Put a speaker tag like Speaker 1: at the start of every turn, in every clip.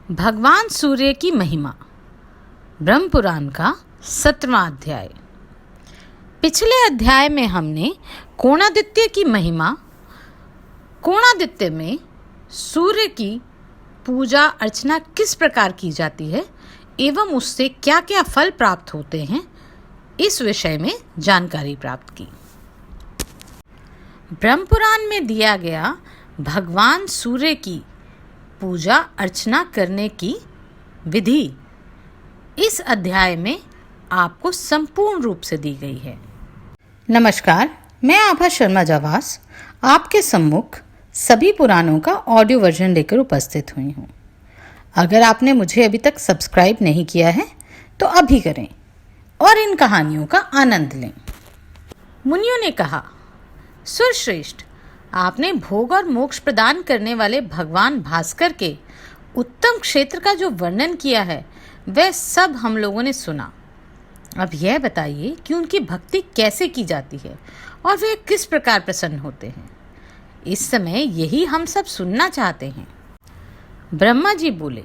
Speaker 1: भगवान सूर्य की महिमा। ब्रह्म पुराण का 17वां अध्याय। पिछले अध्याय में हमने कोणादित्य की महिमा, कोणादित्य में सूर्य की पूजा अर्चना किस प्रकार की जाती है एवं उससे क्या क्या फल प्राप्त होते हैं, इस विषय में जानकारी प्राप्त की। ब्रह्म पुराण में दिया गया भगवान सूर्य की पूजा अर्चना करने की विधि इस अध्याय में आपको संपूर्ण रूप से दी गई है। नमस्कार, मैं आभा शर्मा जवास आपके सम्मुख सभी पुराणों का ऑडियो वर्जन लेकर उपस्थित हुई हूँ। अगर आपने मुझे अभी तक सब्सक्राइब नहीं किया है तो अभी करें और इन कहानियों का आनंद लें। मुनियों ने कहा, सुरश्रेष्ठ, आपने भोग और मोक्ष प्रदान करने वाले भगवान भास्कर के उत्तम क्षेत्र का जो वर्णन किया है वह सब हम लोगों ने सुना। अब यह बताइए कि उनकी भक्ति कैसे की जाती है और वे किस प्रकार प्रसन्न होते हैं। इस समय यही हम सब सुनना चाहते हैं। ब्रह्मा जी बोले,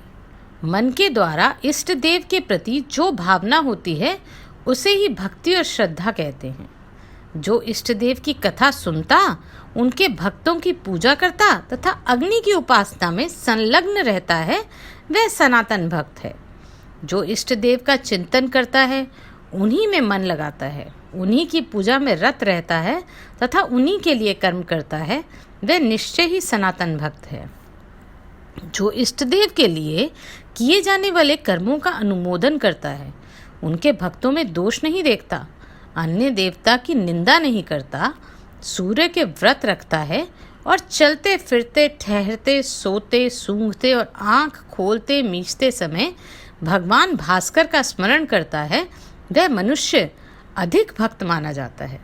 Speaker 1: मन के द्वारा इष्ट देव के प्रति जो भावना होती है उसे ही भक्ति और श्रद्धा कहते हैं। जो इष्ट देव की कथा सुनता, उनके भक्तों की पूजा करता तथा अग्नि की उपासना में संलग्न रहता है, वह सनातन भक्त है। जो इष्ट देव का चिंतन करता है, उन्हीं में मन लगाता है, उन्हीं की पूजा में रत रहता है तथा उन्हीं के लिए कर्म करता है, वह निश्चय ही सनातन भक्त है। जो इष्ट देव के लिए किए जाने वाले कर्मों का अनुमोदन करता है, उनके भक्तों में दोष नहीं देखता, अन्य देवता की निंदा नहीं करता, सूर्य के व्रत रखता है और चलते फिरते, ठहरते, सोते, सूंघते और आँख खोलते मीचते समय भगवान भास्कर का स्मरण करता है, वह मनुष्य अधिक भक्त माना जाता है।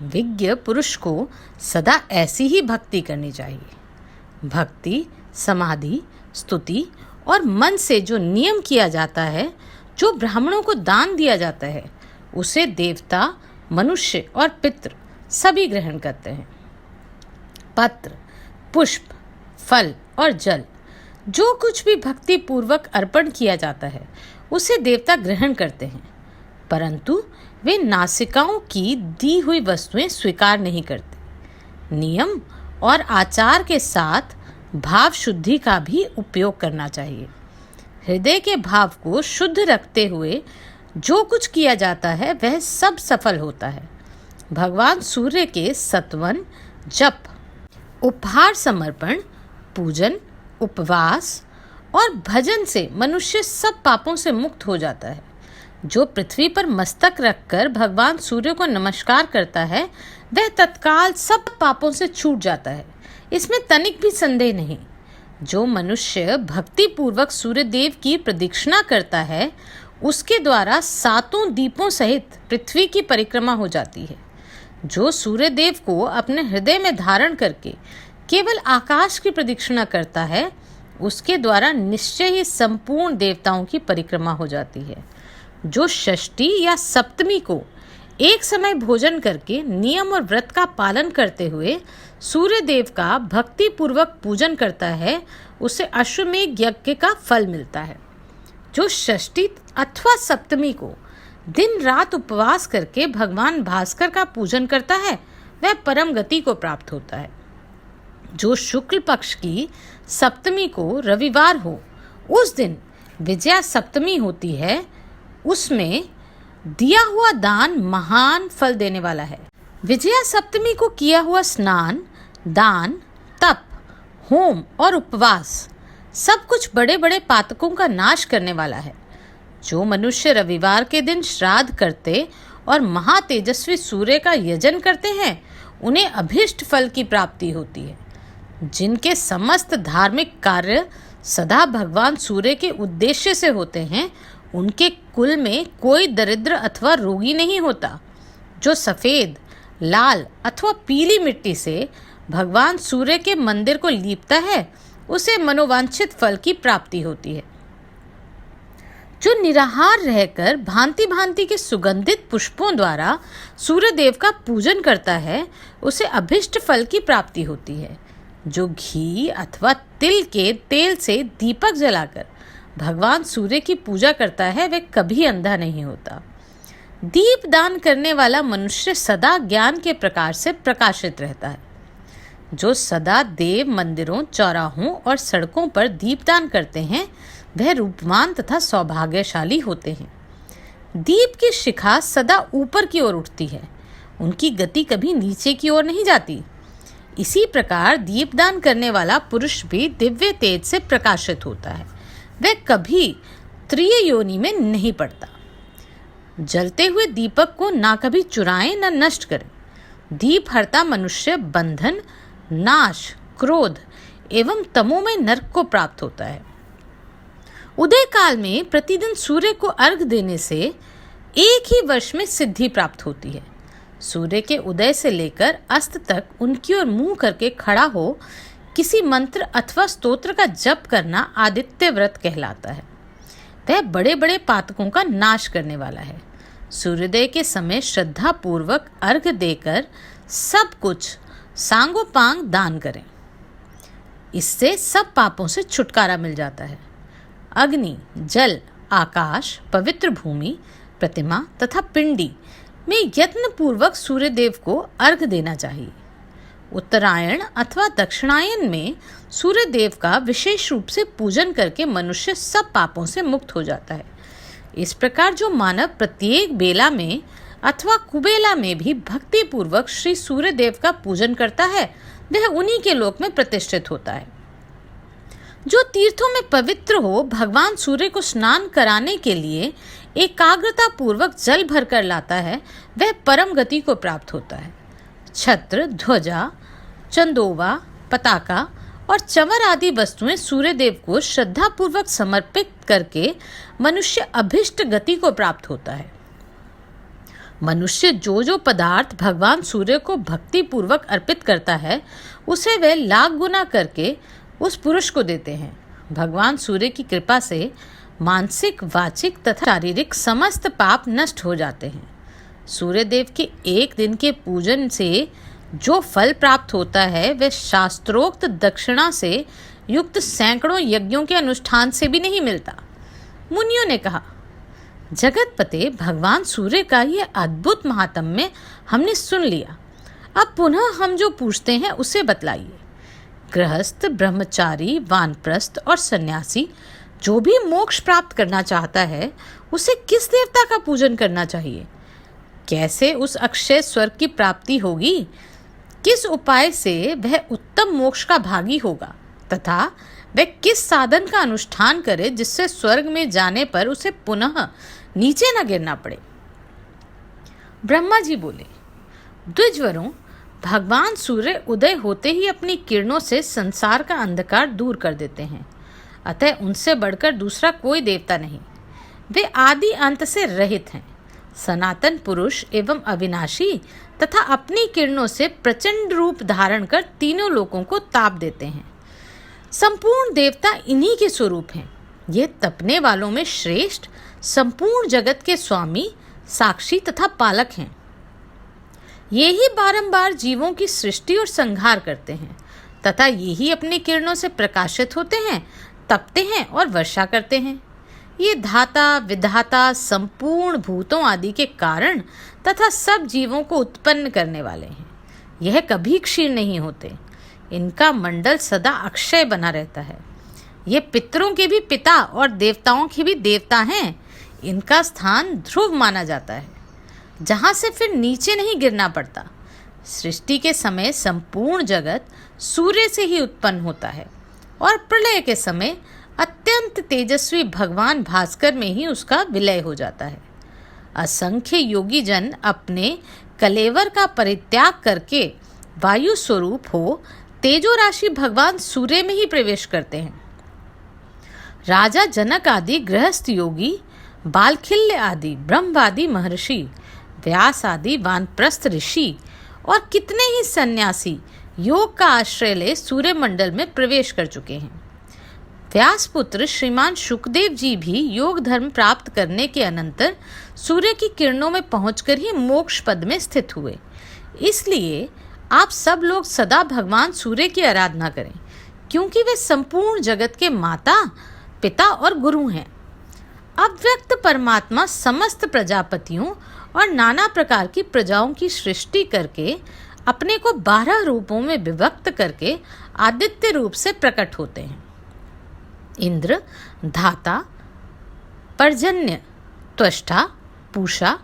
Speaker 1: विज्ञ पुरुष को सदा ऐसी ही भक्ति करनी चाहिए। भक्ति, समाधि, स्तुति और मन से जो नियम किया जाता है, जो ब्राह्मणों को दान दिया जाता है, उसे देवता, मनुष्य और पितृ सभी ग्रहण करते हैं। पत्र, पुष्प, फल और जल, जो कुछ भी भक्ति पूर्वक अर्पण किया जाता है उसे देवता ग्रहण करते हैं, परंतु वे नासिकाओं की दी हुई वस्तुएं स्वीकार नहीं करते। नियम और आचार के साथ भाव शुद्धि का भी उपयोग करना चाहिए। हृदय के भाव को शुद्ध रखते हुए जो कुछ किया जाता है वह सब सफल होता है। भगवान सूर्य के सत्वन, जप, उपहार समर्पण, पूजन, उपवास और भजन से मनुष्य सब पापों से मुक्त हो जाता है। जो पृथ्वी पर मस्तक रखकर भगवान सूर्य को नमस्कार करता है, वह तत्काल सब पापों से छूट जाता है, इसमें तनिक भी संदेह नहीं। जो मनुष्य भक्ति पूर्वक सूर्य देव की प्रदक्षिणा करता है, उसके द्वारा 7 दीपों सहित पृथ्वी की परिक्रमा हो जाती है। जो सूर्य देव को अपने हृदय में धारण करके केवल आकाश की प्रदक्षिणा करता है, उसके द्वारा निश्चय ही संपूर्ण देवताओं की परिक्रमा हो जाती है। जो षष्ठी या सप्तमी को एक समय भोजन करके नियम और व्रत का पालन करते हुए सूर्य देव का भक्ति पूर्वक पूजन करता है, उसे अश्वमेध यज्ञ का फल मिलता है। जो षष्ठी अथवा सप्तमी को दिन रात उपवास करके भगवान भास्कर का पूजन करता है, वह परम गति को प्राप्त होता है। जो शुक्ल पक्ष की सप्तमी को रविवार हो, उस दिन विजया सप्तमी होती है, उसमें दिया हुआ दान महान फल देने वाला है। विजया सप्तमी को किया हुआ स्नान, दान, तप, होम और उपवास सब कुछ बड़े बड़े पातकों का नाश करने वाला है। जो मनुष्य रविवार के दिन श्राद्ध करते और महातेजस्वी सूर्य का यजन करते हैं, उन्हें अभीष्ट फल की प्राप्ति होती है। जिनके समस्त धार्मिक कार्य सदा भगवान सूर्य के उद्देश्य से होते हैं, उनके कुल में कोई दरिद्र अथवा रोगी नहीं होता। जो सफ़ेद, लाल अथवा पीली मिट्टी से भगवान सूर्य के मंदिर को लीपता है, उसे मनोवांछित फल की प्राप्ति होती है। जो निराहार रहकर भांति भांति के सुगंधित पुष्पों द्वारा सूर्य देव का पूजन करता है, उसे अभिष्ट फल की प्राप्ति होती है। जो घी अथवा तिल के तेल से दीपक जलाकर भगवान सूर्य की पूजा करता है वह कभी अंधा नहीं होता। दीप दान करने वाला मनुष्य सदा ज्ञान के प्रकाश से प्रकाशित रहता है। जो सदा देव मंदिरों, चौराहों और सड़कों पर दीपदान करते हैं वह रूपवान तथा सौभाग्यशाली होते हैं। दीप की शिखा सदा ऊपर की ओर उठती है, उनकी गति कभी नीचे की ओर नहीं जाती। इसी प्रकार दीपदान करने वाला पुरुष भी दिव्य तेज से प्रकाशित होता है, वह कभी त्रिय योनि में नहीं पड़ता। जलते हुए दीपक को ना कभी चुराएं न नष्ट करें। दीप हरता मनुष्य बंधन, नाश, क्रोध एवं तमोमय नरक को प्राप्त होता है। उदय काल में प्रतिदिन सूर्य को अर्घ देने से एक ही वर्ष में सिद्धि प्राप्त होती है। सूर्य के उदय से लेकर अस्त तक उनकी ओर मुंह करके खड़ा हो किसी मंत्र अथवा स्तोत्र का जप करना आदित्य व्रत कहलाता है। वह बड़े बड़े पातकों का नाश करने वाला है। सूर्योदय के समय श्रद्धा पूर्वक अर्घ देकर सब कुछ सांगोपांग दान करें। इससे सब पापों से छुटकारा मिल जाता है। अग्नि, जल, आकाश, पवित्र भूमि, प्रतिमा तथा पिंडी में यत्न पूर्वक सूर्यदेव को अर्घ देना चाहिए। उत्तरायण अथवा दक्षिणायन में सूर्यदेव का विशेष रूप से पूजन करके मनुष्य सब पापों से मुक्त हो जाता है। इस प्रकार जो मानव प्रत्येक बेला में अथवा कुबेला में भी भक्ति पूर्वक श्री सूर्यदेव का पूजन करता है वह उन्हीं के लोक में प्रतिष्ठित होता है। जो तीर्थों में पवित्र हो भगवान सूर्य को स्नान कराने के लिए एकाग्रता पूर्वक जल भरकर लाता है वह परम गति को प्राप्त होता है। छत्र, ध्वजा, चंदोवा, पताका और चंवर आदि वस्तुएं सूर्यदेव को श्रद्धा पूर्वक समर्पित करके मनुष्य अभिष्ट गति को प्राप्त होता है। मनुष्य जो पदार्थ भगवान सूर्य को भक्ति पूर्वक अर्पित करता है उसे वे लाख गुना करके उस पुरुष को देते हैं। भगवान सूर्य की कृपा से मानसिक, वाचिक तथा शारीरिक समस्त पाप नष्ट हो जाते हैं। सूर्यदेव के एक दिन के पूजन से जो फल प्राप्त होता है वह शास्त्रोक्त दक्षिणा से युक्त सैकड़ों यज्ञों के अनुष्ठान से भी नहीं मिलता। मुनियों ने कहा, जगतपते भगवान सूर्य का यह अद्भुत महात्म्य हमने सुन लिया, अब पुनः हम जो पूछते हैं उसे बतलाइए। गृहस्थ, ब्रह्मचारी, वानप्रस्थ और सन्यासी जो भी मोक्ष प्राप्त करना चाहता है उसे किस देवता का पूजन करना चाहिए? कैसे उस अक्षय स्वर्ग की प्राप्ति होगी? किस उपाय से वह उत्तम मोक्ष का भागी होगा तथा वह किस साधन का अनुष्ठान करे जिससे स्वर्ग में जाने पर उसे पुनः नीचे न गिरना पड़े? ब्रह्मा जी बोले, द्विजवरों, भगवान सूर्य उदय होते ही अपनी किरणों से संसार का अंधकार दूर कर देते हैं, अतः उनसे बढ़कर दूसरा कोई देवता नहीं। वे आदि अंत से रहित हैं, सनातन पुरुष एवं अविनाशी तथा अपनी किरणों से प्रचंड रूप धारण कर तीनों लोकों को ताप देते हैं। संपूर्ण देवता इन्हीं के स्वरूप हैं। ये तपने वालों में श्रेष्ठ, संपूर्ण जगत के स्वामी, साक्षी तथा पालक हैं। ये ही बारंबार जीवों की सृष्टि और संहार करते हैं तथा ये ही अपनी किरणों से प्रकाशित होते हैं, तपते हैं और वर्षा करते हैं। ये धाता, विधाता, संपूर्ण भूतों आदि के कारण तथा सब जीवों को उत्पन्न करने वाले हैं। यह कभी क्षीण नहीं होते। इनका मंडल सदा अक्षय बना रहता है। ये पितरों के भी पिता और देवताओं के भी देवता हैं। इनका स्थान ध्रुव माना जाता है, जहाँ से फिर नीचे नहीं गिरना पड़ता। सृष्टि के समय संपूर्ण जगत सूर्य से ही उत्पन्न होता है और प्रलय के समय अत्यंत तेजस्वी भगवान भास्कर में ही उसका विलय हो जाता है। असंख्य योगी जन अपने कलेवर का परित्याग करके वायु स्वरूप हो तेजो राशि भगवान सूर्य में ही प्रवेश करते हैं। राजा जनक आदि गृहस्थ योगी, बालखिल्य आदि ब्रह्मवादी महर्षि, व्यास आदि वानप्रस्थ ऋषि और कितने ही सन्यासी योग का आश्रय ले सूर्य मंडल में प्रवेश कर चुके हैं। व्यास पुत्र श्रीमान शुकदेव जी भी योग धर्म प्राप्त करने के अनंतर सूर्य की किरणों में पहुंचकर ही मोक्ष पद में स्थित हुए। इसलिए आप सब लोग सदा भगवान सूर्य की आराधना करें, क्योंकि वे संपूर्ण जगत के माता, पिता और गुरु हैं। अव्यक्त परमात्मा समस्त प्रजापतियों और नाना प्रकार की प्रजाओं की सृष्टि करके अपने को 12 रूपों में विभक्त करके आदित्य रूप से प्रकट होते हैं। इंद्र, धाता, पर्जन्य, त्वष्टा, पूषा,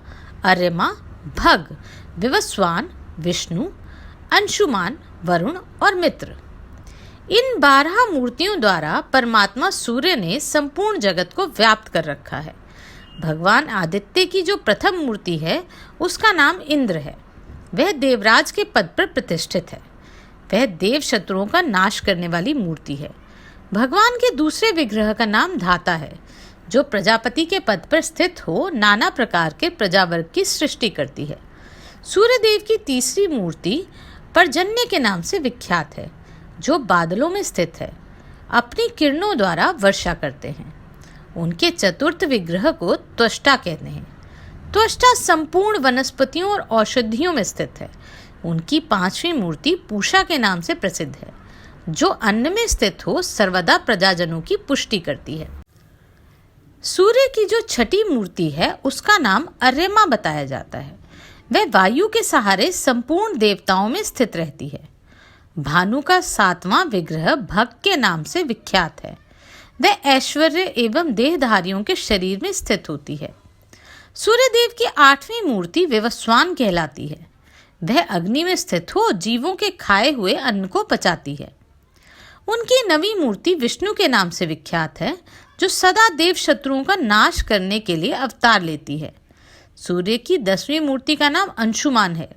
Speaker 1: अर्यमा, भग, विवस्वान, विष्णु, अंशुमान, वरुण और मित्र। इन 12 मूर्तियों द्वारा परमात्मा सूर्य ने संपूर्ण जगत को व्याप्त कर रखा है। भगवान आदित्य की जो प्रथम मूर्ति है उसका नाम इंद्र है। वह देवराज के पद पर प्रतिष्ठित है। वह देव शत्रुओं का नाश करने वाली मूर्ति है। भगवान के दूसरे विग्रह का नाम धाता है, जो प्रजापति के पद पर स्थित हो नाना प्रकार के प्रजावर्ग की सृष्टि करती है। सूर्यदेव की तीसरी मूर्ति पर्जन्य के नाम से विख्यात है, जो बादलों में स्थित है, अपनी किरणों द्वारा वर्षा करते हैं। उनके चतुर्थ विग्रह को त्वष्टा कहते हैं। त्वष्टा संपूर्ण वनस्पतियों और औषधियों में स्थित है। उनकी 5वीं मूर्ति पूषा के नाम से प्रसिद्ध है, जो अन्न में स्थित हो सर्वदा प्रजाजनों की पुष्टि करती है। सूर्य की जो छठी मूर्ति है उसका नाम अर्यमा बताया जाता है। वह वायु के सहारे संपूर्ण देवताओं में स्थित रहती है। भानु का 7वां विग्रह भग के नाम से विख्यात है। वह ऐश्वर्य एवं देहधारियों के शरीर में स्थित होती है। सूर्यदेव की 8वीं मूर्ति विवस्वान कहलाती है। वह अग्नि में स्थित हो जीवों के खाए हुए अन्न को पचाती है। उनकी 9वीं मूर्ति विष्णु के नाम से विख्यात है, जो सदा देव शत्रुओं का नाश करने के लिए अवतार लेती है। सूर्य की 10वीं मूर्ति का नाम अंशुमान है,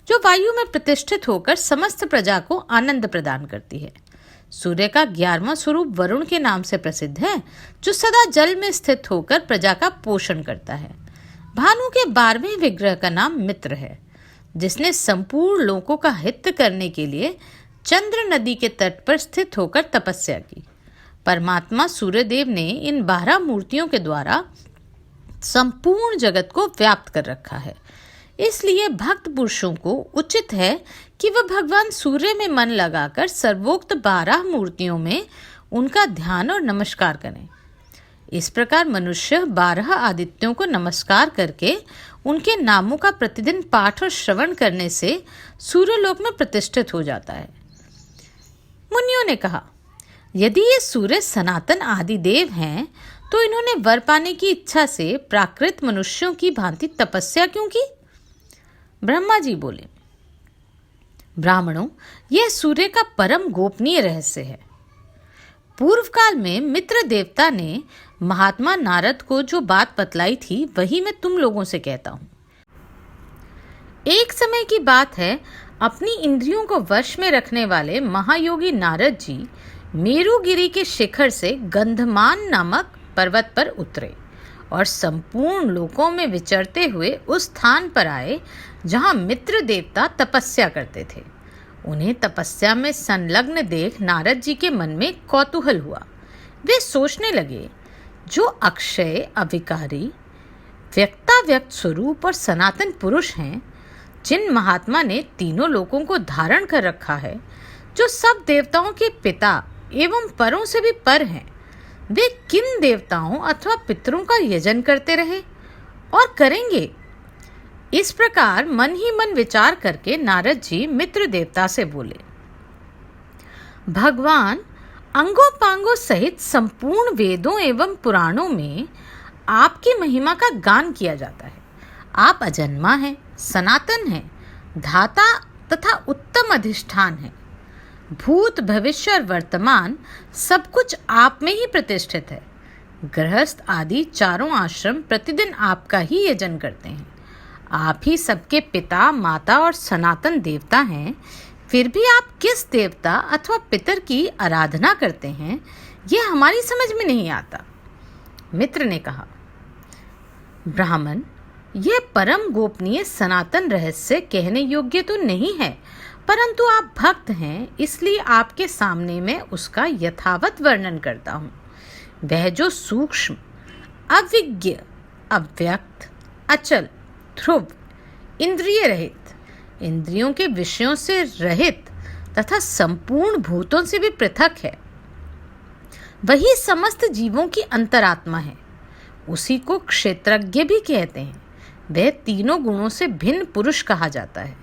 Speaker 1: जो वायु में प्रतिष्ठित होकर समस्त प्रजा को आनंद प्रदान करती है। सूर्य का 11वां स्वरूप वरुण के नाम से प्रसिद्ध है, जो सदा जल में स्थित होकर प्रजा का पोषण करता है। भानु के 12वें विग्रह का नाम मित्र है, जिसने संपूर्ण लोकों का हित करने के लिए चंद्र नदी के तट पर स्थित होकर तपस्या की। परमात्मा सूर्यदेव ने इन 12 मूर्तियों के द्वारा संपूर्ण जगत को व्याप्त कर रखा है। इसलिए भक्त पुरुषों को उचित है कि वह भगवान सूर्य में मन लगाकर सर्वोक्त 12 मूर्तियों में उनका ध्यान और नमस्कार करें। इस प्रकार मनुष्य 12 आदित्यों को नमस्कार करके उनके नामों का प्रतिदिन पाठ और श्रवण करने से सूर्यलोक में प्रतिष्ठित हो जाता है। मुनियों ने कहा, यदि ये सूर्य सनातन आदि देव हैं, तो इन्होंने वर पाने की इच्छा से प्राकृत मनुष्यों की भांति तपस्या क्यों की? ब्रह्मा जी बोले, ब्राह्मणों, यह सूर्य का परम गोपनीय रहस्य है। पूर्व काल में मित्र देवता ने महात्मा नारद को जो बात बतलाई थी वही मैं तुम लोगों से कहता हूँ। एक समय की बात है, अपनी इंद्रियों को वश में रखने वाले महायोगी नारद जी मेरुगिरी के शिखर से गंधमान नामक पर्वत पर उतरे और संपूर्ण लोकों में विचरते हुए उस स्थान पर आए जहाँ मित्र देवता तपस्या करते थे। उन्हें तपस्या में संलग्न देख नारद जी के मन में कौतूहल हुआ। वे सोचने लगे, जो अक्षय, अविकारी, व्यक्ताव्यक्त स्वरूप और सनातन पुरुष हैं, जिन महात्मा ने तीनों लोकों को धारण कर रखा है, जो सब देवताओं के पिता एवं परों से भी पर हैं, वे किन देवताओं अथवा पितरों का यजन करते रहे और करेंगे? इस प्रकार मन ही मन विचार करके नारद जी मित्र देवता से बोले, भगवान, अंगोपांगों सहित संपूर्ण वेदों एवं पुराणों में आपकी महिमा का गान किया जाता है। आप अजन्मा हैं, सनातन हैं, धाता तथा उत्तम अधिष्ठान हैं। भूत, भविष्य और वर्तमान सब कुछ आप में ही प्रतिष्ठित है। गृहस्थ आदि चारों आश्रम प्रतिदिन आपका ही यजन करते हैं। आप ही सबके पिता, माता और सनातन देवता हैं। फिर भी आप किस देवता अथवा पितर की आराधना करते हैं, यह हमारी समझ में नहीं आता। मित्र ने कहा, ब्राह्मण, यह परम गोपनीय सनातन रहस्य कहने योग्य तो नहीं है, परंतु आप भक्त हैं, इसलिए आपके सामने मैं उसका यथावत वर्णन करता हूँ। वह जो सूक्ष्म, अविज्ञ, अव्यक्त, अचल, ध्रुव, इंद्रिय रहित इंद्रियों के विषयों से रहित तथा संपूर्ण भूतों से भी पृथक है। वही समस्त जीवों की अंतरात्मा है। उसी को क्षेत्रज्ञ भी कहते हैं। वह तीनों गुणों से भिन्न पुरुष कहा जाता है।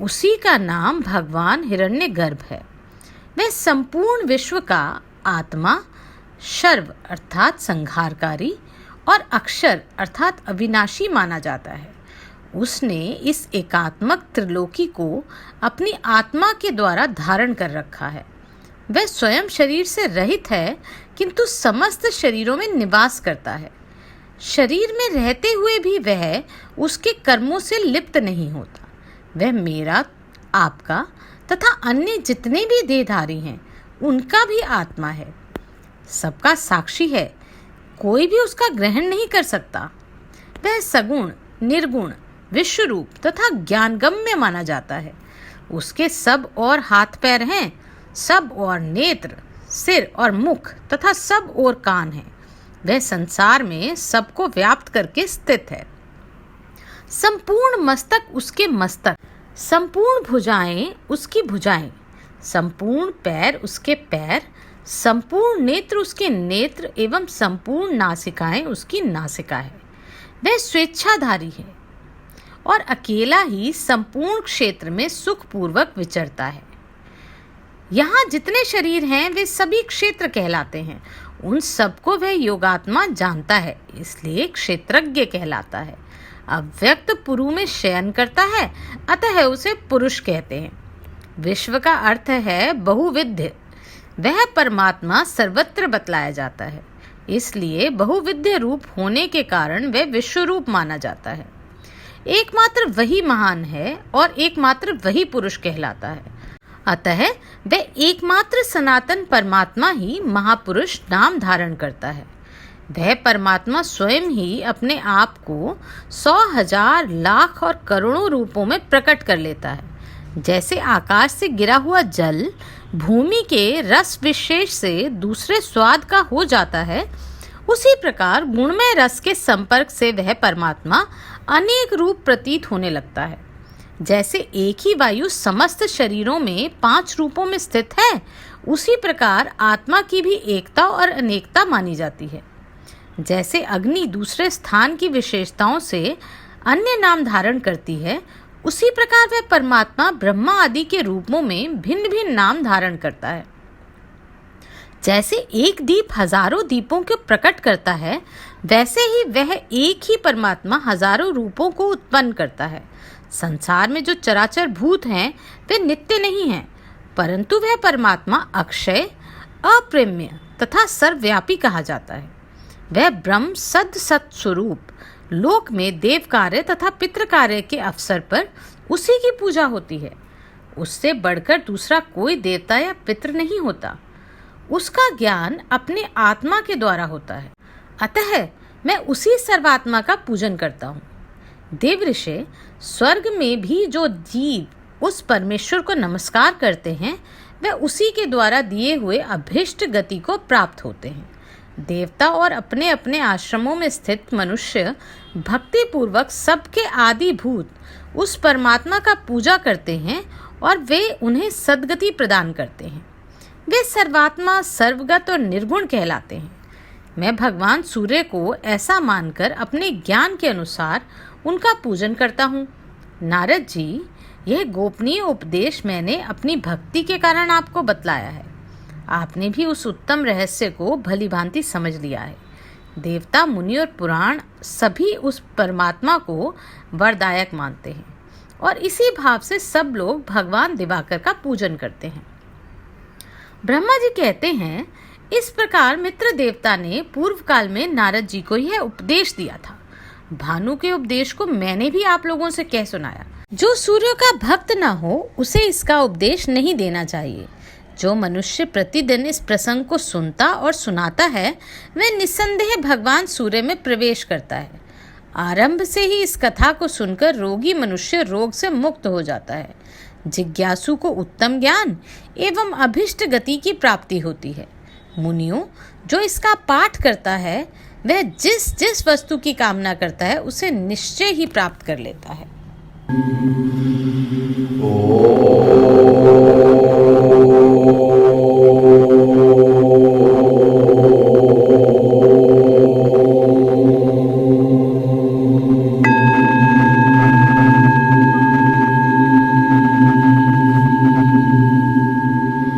Speaker 1: उसी का नाम भगवान हिरण्यगर्भ है। वह संपूर्ण विश्व का आत्मा, शर्व अर्थात संहारकारी और अक्षर अर्थात अविनाशी माना जाता है। उसने इस एकात्मक त्रिलोकी को अपनी आत्मा के द्वारा धारण कर रखा है। वह स्वयं शरीर से रहित है, किंतु समस्त शरीरों में निवास करता है। शरीर में रहते हुए भी वह उसके कर्मों से लिप्त नहीं होता। वह मेरा, आपका तथा अन्य जितने भी देहधारी हैं उनका भी आत्मा है। सबका साक्षी है, कोई भी उसका ग्रहण नहीं कर सकता। वह सगुण, निर्गुण, विश्वरूप तथा ज्ञानगम्य माना जाता है। उसके सब और हाथ पैर हैं, सब और नेत्र, सिर और मुख तथा सब और कान हैं। वह संसार में सबको व्याप्त करके स्थित है। संपूर्ण मस्तक उसके मस्तक, संपूर्ण भुजाएं उसकी भुजाएं, संपूर्ण पैर उसके पैर, संपूर्ण नेत्र उसके नेत्र एवं संपूर्ण नासिकाएं उसकी नासिकाएं। वह स्वेच्छाधारी है और अकेला ही संपूर्ण क्षेत्र में सुखपूर्वक विचरता है। यहाँ जितने शरीर हैं वे सभी क्षेत्र कहलाते हैं। उन सबको वह योगात्मा जानता है, इसलिए क्षेत्रज्ञ कहलाता है। अव्यक्त पुरु में शयन करता है, अतः उसे पुरुष कहते हैं। विश्व का अर्थ है बहुविध। वह परमात्मा सर्वत्र बतलाया जाता है, इसलिए बहुविध रूप होने के कारण वह विश्व रूप माना जाता है। एकमात्र वही महान है और एकमात्र वही पुरुष कहलाता है। अतः वह एकमात्र सनातन परमात्मा ही महापुरुष नाम धारण करता है। वह परमात्मा स्वयं ही अपने आप को 100, 1000, लाख और करोड़ों रूपों में प्रकट कर लेता है। जैसे आकाश से गिरा हुआ जल भूमि के रस विशेष से दूसरे स्वाद का हो जाता है, उसी प्रकार गुणमय रस के संपर्क से वह परमात्मा अनेक रूप प्रतीत होने लगता है। जैसे एक ही वायु समस्त शरीरों में 5 रूपों में स्थित है, उसी प्रकार आत्मा की भी एकता और अनेकता मानी जाती है। जैसे अग्नि दूसरे स्थान की विशेषताओं से अन्य नाम धारण करती है, उसी प्रकार वह परमात्मा ब्रह्मा आदि के रूपों में भिन्न भिन्न नाम धारण करता है। जैसे एक दीप हजारों दीपों को प्रकट करता है, वैसे ही वह एक ही परमात्मा हजारों रूपों को उत्पन्न करता है। संसार में जो चराचर भूत हैं वे नित्य नहीं हैं, परंतु वह परमात्मा अक्षय, अप्रेम्य तथा सर्वव्यापी कहा जाता है। वह ब्रह्म सद सत स्वरूप लोक में देव कार्य तथा पितृ कार्य के अवसर पर उसी की पूजा होती है। उससे बढ़कर दूसरा कोई देवता या पितृ नहीं होता। उसका ज्ञान अपने आत्मा के द्वारा होता है। अतः मैं उसी सर्वात्मा का पूजन करता हूँ। देवऋषि स्वर्ग में भी जो जीव उस परमेश्वर को नमस्कार करते हैं, वह उसी के द्वारा दिए हुए अभीष्ट गति को प्राप्त होते हैं। देवता और अपने अपने आश्रमों में स्थित मनुष्य भक्ति पूर्वक सबके आदिभूत उस परमात्मा का पूजा करते हैं और वे उन्हें सद्गति प्रदान करते हैं। वे सर्वात्मा, सर्वगत और निर्गुण कहलाते हैं। मैं भगवान सूर्य को ऐसा मानकर अपने ज्ञान के अनुसार उनका पूजन करता हूँ। नारद जी, यह गोपनीय उपदेश मैंने अपनी भक्ति के कारण आपको बतलाया है। आपने भी उस उत्तम रहस्य को भली भांति समझ लिया है। देवता, मुनि और पुराण सभी उस परमात्मा को वरदायक मानते हैं और इसी भाव से सब लोग भगवान दिवाकर का पूजन करते हैं। ब्रह्मा जी कहते हैं, इस प्रकार मित्र देवता ने पूर्व काल में नारद जी को यह उपदेश दिया था। भानु के उपदेश को मैंने भी आप लोगों से कह सुनाया। जो सूर्य का भक्त न हो उसे इसका उपदेश नहीं देना चाहिए। जो मनुष्य प्रतिदिन इस प्रसंग को सुनता और सुनाता है, वह निस्संदेह भगवान सूर्य में प्रवेश करता है। आरंभ से ही इस कथा को सुनकर रोगी मनुष्य रोग से मुक्त हो जाता है। जिज्ञासु को उत्तम ज्ञान एवं अभिष्ट गति की प्राप्ति होती है। मुनियों, जो इसका पाठ करता है वह जिस जिस वस्तु की कामना करता है उसे निश्चय ही प्राप्त कर लेता है।
Speaker 2: ॐ